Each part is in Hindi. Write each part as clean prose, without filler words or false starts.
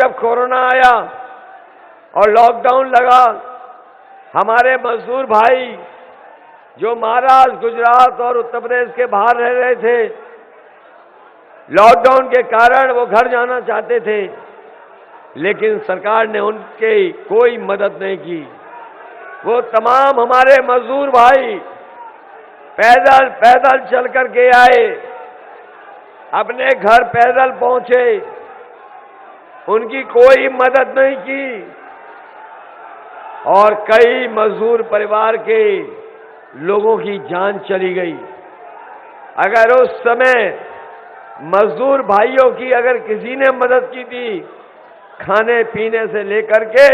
जब कोरोना आया और लॉकडाउन लगा, हमारे मजदूर भाई जो महाराष्ट्र, गुजरात और उत्तर प्रदेश के बाहर रह रहे थे, लॉकडाउन के कारण वो घर जाना चाहते थे, लेकिन सरकार ने उनकी कोई मदद नहीं की। वो तमाम हमारे मजदूर भाई पैदल पैदल चल कर के आए, अपने घर पैदल पहुंचे, उनकी कोई मदद नहीं की और कई मजदूर परिवार के लोगों की जान चली गई। अगर उस समय मजदूर भाइयों की अगर किसी ने मदद की थी, खाने पीने से लेकर के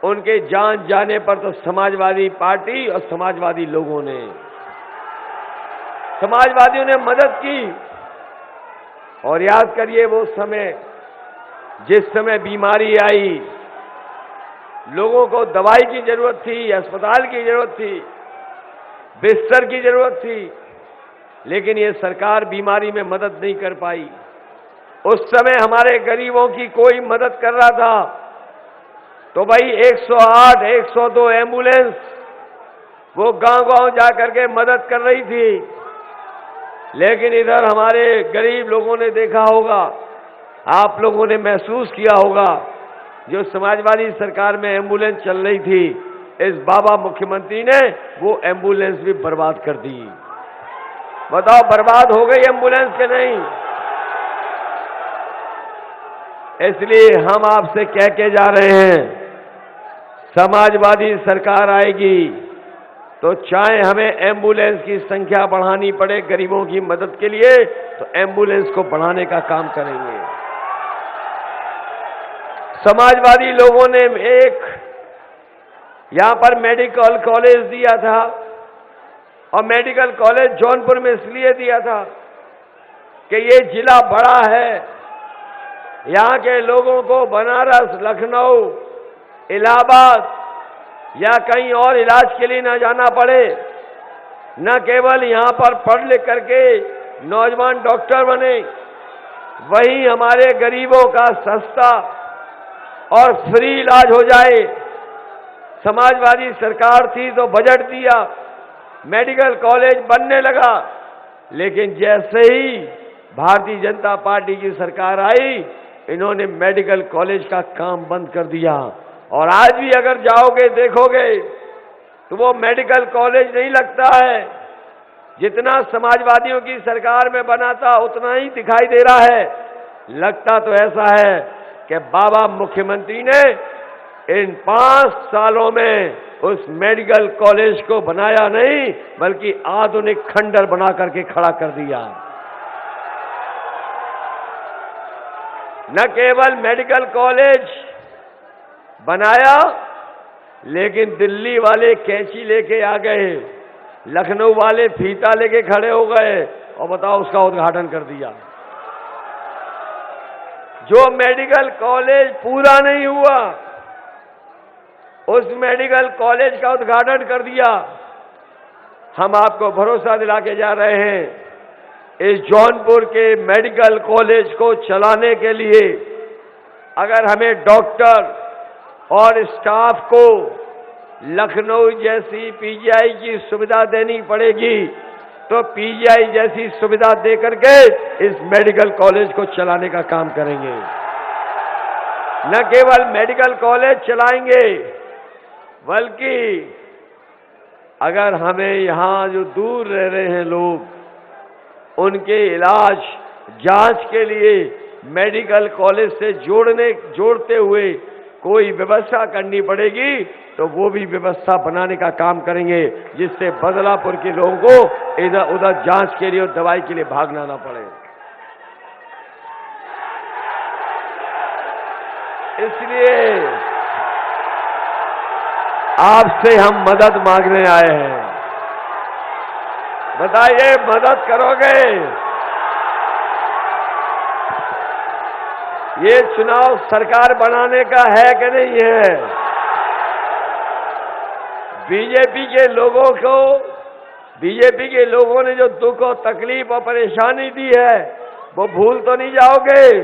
उनके जान जाने पर, तो समाजवादी पार्टी और समाजवादी लोगों ने, समाजवादियों ने मदद की। और याद करिए वो समय, जिस समय बीमारी आई, लोगों को दवाई की जरूरत थी, अस्पताल की जरूरत थी, बिस्तर की जरूरत थी, लेकिन ये सरकार बीमारी में मदद नहीं कर पाई। उस समय हमारे गरीबों की कोई मदद कर रहा था तो भाई 108, 102 एम्बुलेंस वो गांव-गांव जाकर के मदद कर रही थी। लेकिन इधर हमारे गरीब लोगों ने देखा होगा, आप लोगों ने महसूस किया होगा, जो समाजवादी सरकार में एम्बुलेंस चल रही थी, इस बाबा मुख्यमंत्री ने वो एम्बुलेंस भी बर्बाद कर दी। बताओ, बर्बाद हो गई एम्बुलेंस के नहीं? इसलिए हम आपसे कह के जा रहे हैं, समाजवादी सरकार आएगी तो चाहे हमें एम्बुलेंस की संख्या बढ़ानी पड़े गरीबों की मदद के लिए, तो एम्बुलेंस को बढ़ाने का काम करेंगे। समाजवादी लोगों ने एक यहां पर मेडिकल कॉलेज दिया था, और मेडिकल कॉलेज जौनपुर में इसलिए दिया था कि ये जिला बड़ा है, यहां के लोगों को बनारस, लखनऊ, इलाहाबाद या कहीं और इलाज के लिए न जाना पड़े। न केवल यहां पर पढ़ लिख करके नौजवान डॉक्टर बने, वहीं हमारे गरीबों का सस्ता और फ्री इलाज हो जाए। समाजवादी सरकार थी तो बजट दिया, मेडिकल कॉलेज बनने लगा, लेकिन जैसे ही भारतीय जनता पार्टी की सरकार आई, इन्होंने मेडिकल कॉलेज का काम बंद कर दिया। और आज भी अगर जाओगे देखोगे तो वो मेडिकल कॉलेज नहीं लगता है। जितना समाजवादियों की सरकार में बना था उतना ही दिखाई दे रहा है। लगता तो ऐसा है कि बाबा मुख्यमंत्री ने इन 5 सालों में उस मेडिकल कॉलेज को बनाया नहीं, बल्कि आधुनिक खंडर बना करके खड़ा कर दिया। न केवल मेडिकल कॉलेज बनाया, लेकिन दिल्ली वाले कैंची लेके आ गए, लखनऊ वाले फीता लेके खड़े हो गए और बताओ उसका उद्घाटन कर दिया। जो मेडिकल कॉलेज पूरा नहीं हुआ, उस मेडिकल कॉलेज का उद्घाटन कर दिया। हम आपको भरोसा दिला के जा रहे हैं, इस जौनपुर के मेडिकल कॉलेज को चलाने के लिए अगर हमें डॉक्टर और स्टाफ को लखनऊ जैसी पीजीआई की सुविधा देनी पड़ेगी, तो पीजीआई जैसी सुविधा देकर के इस मेडिकल कॉलेज को चलाने का काम करेंगे। न केवल मेडिकल कॉलेज चलाएंगे, बल्कि अगर हमें यहां जो दूर रह रहे हैं लोग, उनके इलाज, जांच के लिए मेडिकल कॉलेज से जोड़ते हुए कोई व्यवस्था करनी पड़ेगी, तो वो भी व्यवस्था बनाने का काम करेंगे, जिससे बदलापुर के लोगों को इधर उधर जांच के लिए और दवाई के लिए भागना ना पड़े। इसलिए आपसे हम मदद मांगने आए हैं। बताइए, मदद करोगे? ये चुनाव सरकार बनाने का है कि नहीं है? बीजेपी के लोगों ने जो दुख और तकलीफ और परेशानी दी है, वो भूल तो नहीं जाओगे?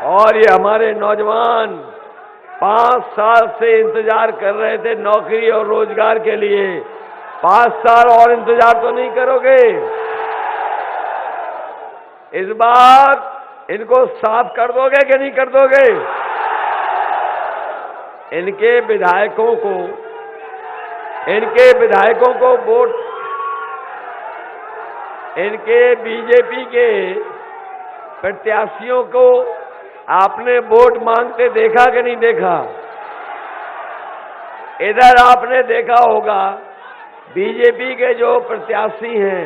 और ये हमारे नौजवान 5 साल से इंतजार कर रहे थे नौकरी और रोजगार के लिए। 5 साल और इंतजार तो नहीं करोगे? इस बार इनको साफ कर दोगे कि नहीं कर दोगे? इनके विधायकों को वोट, इनके बीजेपी के प्रत्याशियों को आपने वोट मांगते देखा कि नहीं देखा? इधर आपने देखा होगा बीजेपी के जो प्रत्याशी हैं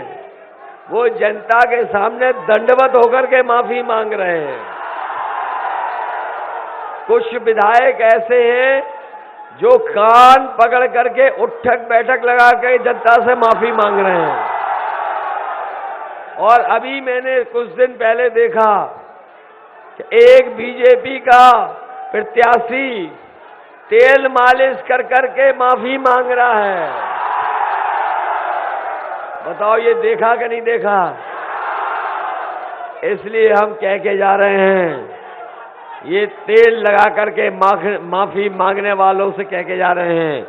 वो जनता के सामने दंडवत होकर के माफी मांग रहे हैं। कुछ विधायक ऐसे हैं जो कान पकड़ करके उठक बैठक लगा के जनता से माफी मांग रहे हैं। और अभी मैंने कुछ दिन पहले देखा कि एक बीजेपी का प्रत्याशी तेल मालिश कर करके माफी मांग रहा है। बताओ ये देखा कि नहीं देखा? इसलिए हम कह के जा रहे हैं, ये तेल लगा करके माफी मांगने वालों से कह के जा रहे हैं,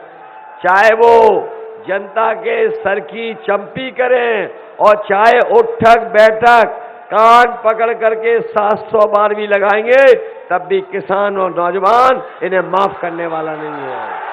चाहे वो जनता के सर की चंपी करें और चाहे उठक बैठक कान पकड़ करके 700 बार भी लगाएंगे, तब भी किसान और नौजवान इन्हें माफ करने वाला नहीं है।